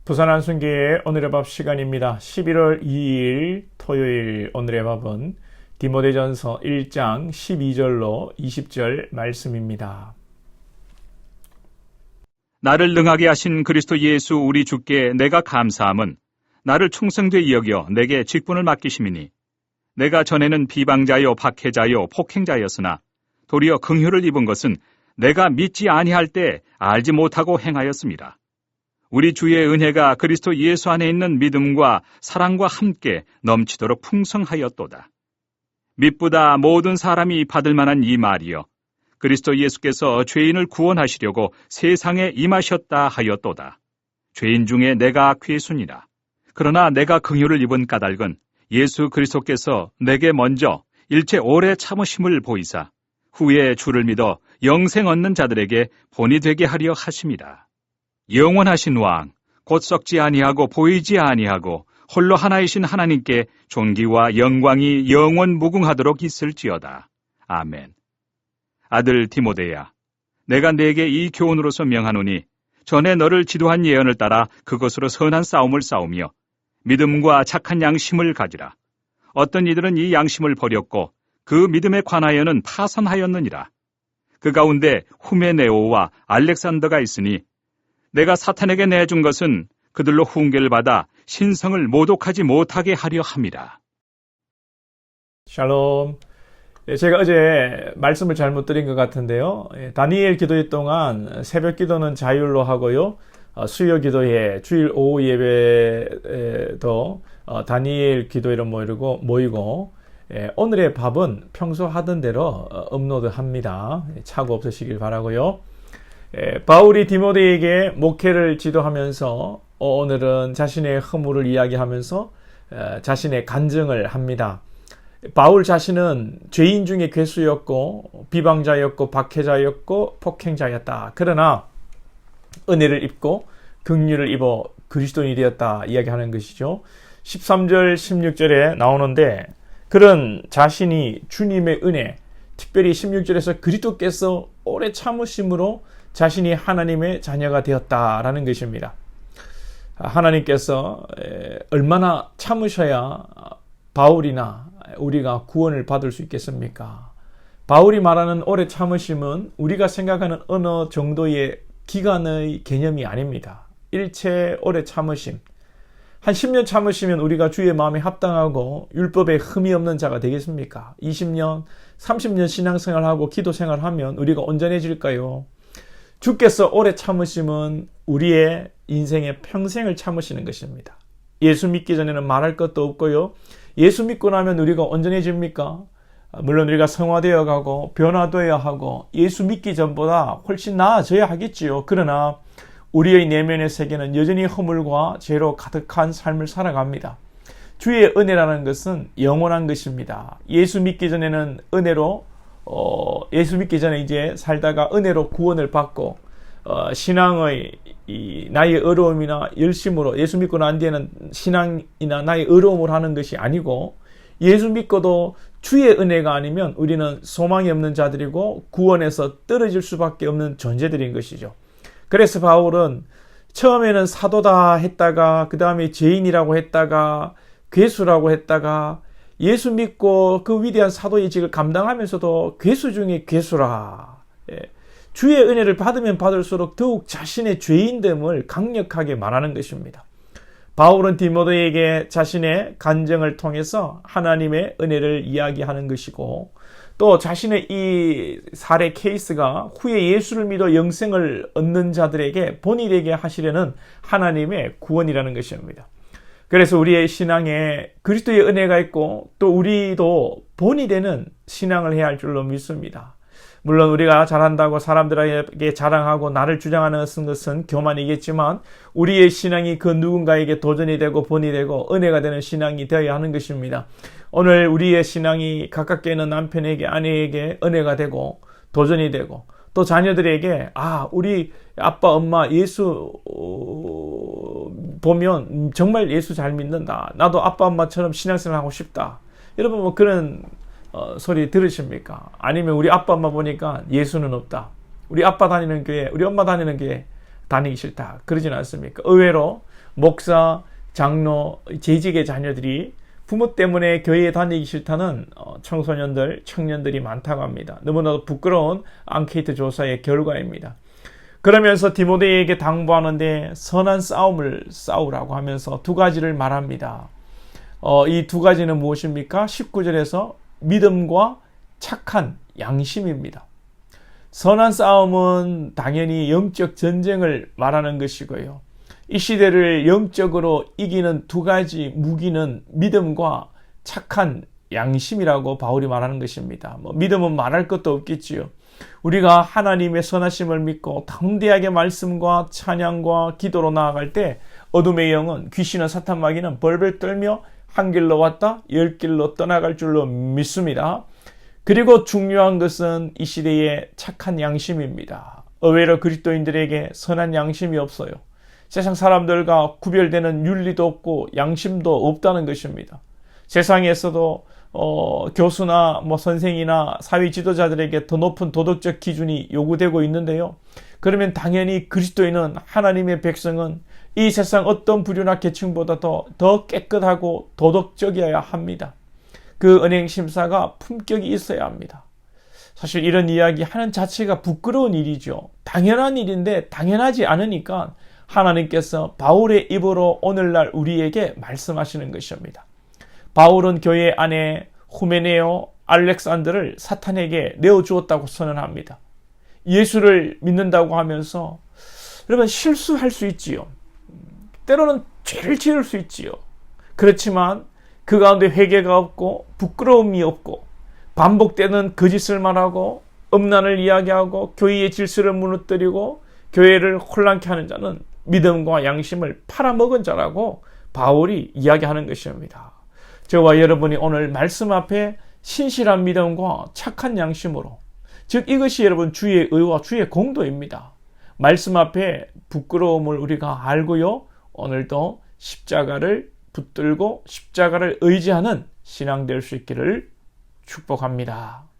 부산 안순교의 오늘의 밥 시간입니다. 11월 2일 토요일 오늘의 밥은 디모데전서 1장 12절로 20절 말씀입니다. 나를 능하게 하신 그리스도 예수 우리 주께 내가 감사함은 나를 충성되이 여겨 내게 직분을 맡기심이니 내가 전에는 비방자요 박해자요 폭행자였으나 도리어 긍휼을 입은 것은 내가 믿지 아니할 때 알지 못하고 행하였습니다. 우리 주의 은혜가 그리스도 예수 안에 있는 믿음과 사랑과 함께 넘치도록 풍성하였도다. 믿보다 모든 사람이 받을 만한 이 말이여 그리스도 예수께서 죄인을 구원하시려고 세상에 임하셨다 하였도다. 죄인 중에 내가 괴순이라. 그러나 내가 긍휼을 입은 까닭은 예수 그리스도께서 내게 먼저 일체 오래 참으심을 보이사 후에 주를 믿어 영생 얻는 자들에게 본이 되게 하려 하심이라. 영원하신 왕, 곧 썩지 아니하고 보이지 아니하고 홀로 하나이신 하나님께 존귀와 영광이 영원 무궁하도록 있을지어다. 아멘. 아들 디모데야, 내가 네게 이 교훈으로서 명하노니 전에 너를 지도한 예언을 따라 그것으로 선한 싸움을 싸우며 믿음과 착한 양심을 가지라. 어떤 이들은 이 양심을 버렸고 그 믿음에 관하여는 파선하였느니라. 그 가운데 후메네오와 알렉산더가 있으니 내가 사탄에게 내준 것은 그들로 훈계를 받아 신성을 모독하지 못하게 하려 함이라. 샬롬. 제가 어제 말씀을 잘못 드린 것 같은데요. 다니엘 기도회 동안 새벽 기도는 자율로 하고요. 수요 기도회, 주일 오후 예배도 다니엘 기도회로 모이고 오늘의 밥은 평소 하던 대로 업로드합니다. 착오 없으시길 바라고요. 바울이 디모데에게 목회를 지도하면서 오늘은 자신의 허물을 이야기하면서 자신의 간증을 합니다. 바울 자신은 죄인 중에 괴수였고 비방자였고 박해자였고 폭행자였다. 그러나 은혜를 입고 긍휼을 입어 그리스도인이 되었다 이야기하는 것이죠. 13절 16절에 나오는데 그런 자신이 주님의 은혜, 특별히 16절에서 그리스도께서 오래 참으심으로 자신이 하나님의 자녀가 되었다라는 것입니다. 하나님께서 얼마나 참으셔야 바울이나 우리가 구원을 받을 수 있겠습니까? 바울이 말하는 오래 참으심은 우리가 생각하는 어느 정도의 기간의 개념이 아닙니다. 일체 오래 참으심. 한 10년 참으시면 우리가 주의 마음에 합당하고 율법에 흠이 없는 자가 되겠습니까? 20년, 30년 신앙생활하고 기도생활하면 우리가 온전해질까요? 주께서 오래 참으심은 우리의 인생의 평생을 참으시는 것입니다. 예수 믿기 전에는 말할 것도 없고요. 예수 믿고 나면 우리가 온전해집니까? 물론 우리가 성화되어 가고 변화되어야 하고 예수 믿기 전보다 훨씬 나아져야 하겠지요. 그러나 우리의 내면의 세계는 여전히 허물과 죄로 가득한 삶을 살아갑니다. 주의 은혜라는 것은 영원한 것입니다. 예수 믿기 전에는 예수 믿기 전에 이제 살다가 은혜로 구원을 받고 신앙의 나의 어려움이나 열심으로 예수 믿고 난 뒤에는 신앙이나 나의 어려움을 하는 것이 아니고 예수 믿고도 주의 은혜가 아니면 우리는 소망이 없는 자들이고 구원에서 떨어질 수밖에 없는 존재들인 것이죠. 그래서 바울은 처음에는 사도다 했다가 그 다음에 죄인이라고 했다가 괴수라고 했다가 예수 믿고 그 위대한 사도의 직을 감당하면서도 괴수 중에 괴수라. 주의 은혜를 받으면 받을수록 더욱 자신의 죄인됨을 강력하게 말하는 것입니다. 바울은 디모데에게 자신의 간증을 통해서 하나님의 은혜를 이야기하는 것이고 또 자신의 이 사례 케이스가 후에 예수를 믿어 영생을 얻는 자들에게 본이 되게 하시려는 하나님의 구원이라는 것입니다. 그래서 우리의 신앙에 그리스도의 은혜가 있고 또 우리도 본이 되는 신앙을 해야 할 줄로 믿습니다. 물론 우리가 잘한다고 사람들에게 자랑하고 나를 주장하는 것은 교만이겠지만 우리의 신앙이 그 누군가에게 도전이 되고 본이 되고 은혜가 되는 신앙이 되어야 하는 것입니다. 오늘 우리의 신앙이 가깝게 있는 남편에게 아내에게 은혜가 되고 도전이 되고 또 자녀들에게 우리 아빠 엄마 예수 보면 정말 예수 잘 믿는다. 나도 아빠 엄마처럼 신앙생활 하고 싶다. 여러분 그런 소리 들으십니까? 아니면 우리 아빠 엄마 보니까 예수는 없다. 우리 아빠 다니는 교회, 우리 엄마 다니는 교회 다니기 싫다. 그러진 않습니까? 의외로 목사, 장로, 재직의 자녀들이 부모 때문에 교회에 다니기 싫다는 청소년들, 청년들이 많다고 합니다. 너무나도 부끄러운 앙케이트 조사의 결과입니다. 그러면서 디모데에게 당부하는데 선한 싸움을 싸우라고 하면서 두 가지를 말합니다. 이 두 가지는 무엇입니까? 19절에서 믿음과 착한 양심입니다. 선한 싸움은 당연히 영적 전쟁을 말하는 것이고요. 이 시대를 영적으로 이기는 두 가지 무기는 믿음과 착한 양심이라고 바울이 말하는 것입니다. 믿음은 말할 것도 없겠지요. 우리가 하나님의 선하심을 믿고 담대하게 말씀과 찬양과 기도로 나아갈 때 어둠의 영은, 귀신은, 사탄 마귀는 벌벌 떨며 한 길로 왔다 10길로 떠나갈 줄로 믿습니다. 그리고 중요한 것은 이 시대의 착한 양심입니다. 의외로 그리스도인들에게 선한 양심이 없어요. 세상 사람들과 구별되는 윤리도 없고 양심도 없다는 것입니다. 세상에서도 교수나 선생이나 사회 지도자들에게 더 높은 도덕적 기준이 요구되고 있는데요. 그러면 당연히 그리스도인은, 하나님의 백성은 이 세상 어떤 부류나 계층보다도 더 깨끗하고 도덕적이어야 합니다. 그 은행 심사가 품격이 있어야 합니다. 사실 이런 이야기 하는 자체가 부끄러운 일이죠. 당연한 일인데 당연하지 않으니까 하나님께서 바울의 입으로 오늘날 우리에게 말씀하시는 것입니다. 바울은 교회 안에 후메네오, 알렉산더를 사탄에게 내어주었다고 선언합니다. 예수를 믿는다고 하면서 여러분 실수할 수 있지요. 때로는 죄를 지을 수 있지요. 그렇지만 그 가운데 회개가 없고 부끄러움이 없고 반복되는 거짓을 말하고 음란을 이야기하고 교회의 질서를 무너뜨리고 교회를 혼란케 하는 자는 믿음과 양심을 팔아먹은 자라고 바울이 이야기하는 것입니다. 저와 여러분이 오늘 말씀 앞에 신실한 믿음과 착한 양심으로, 즉 이것이 여러분 주의 의와 주의 공도입니다. 말씀 앞에 부끄러움을 우리가 알고요, 오늘도 십자가를 붙들고 십자가를 의지하는 신앙 될 수 있기를 축복합니다.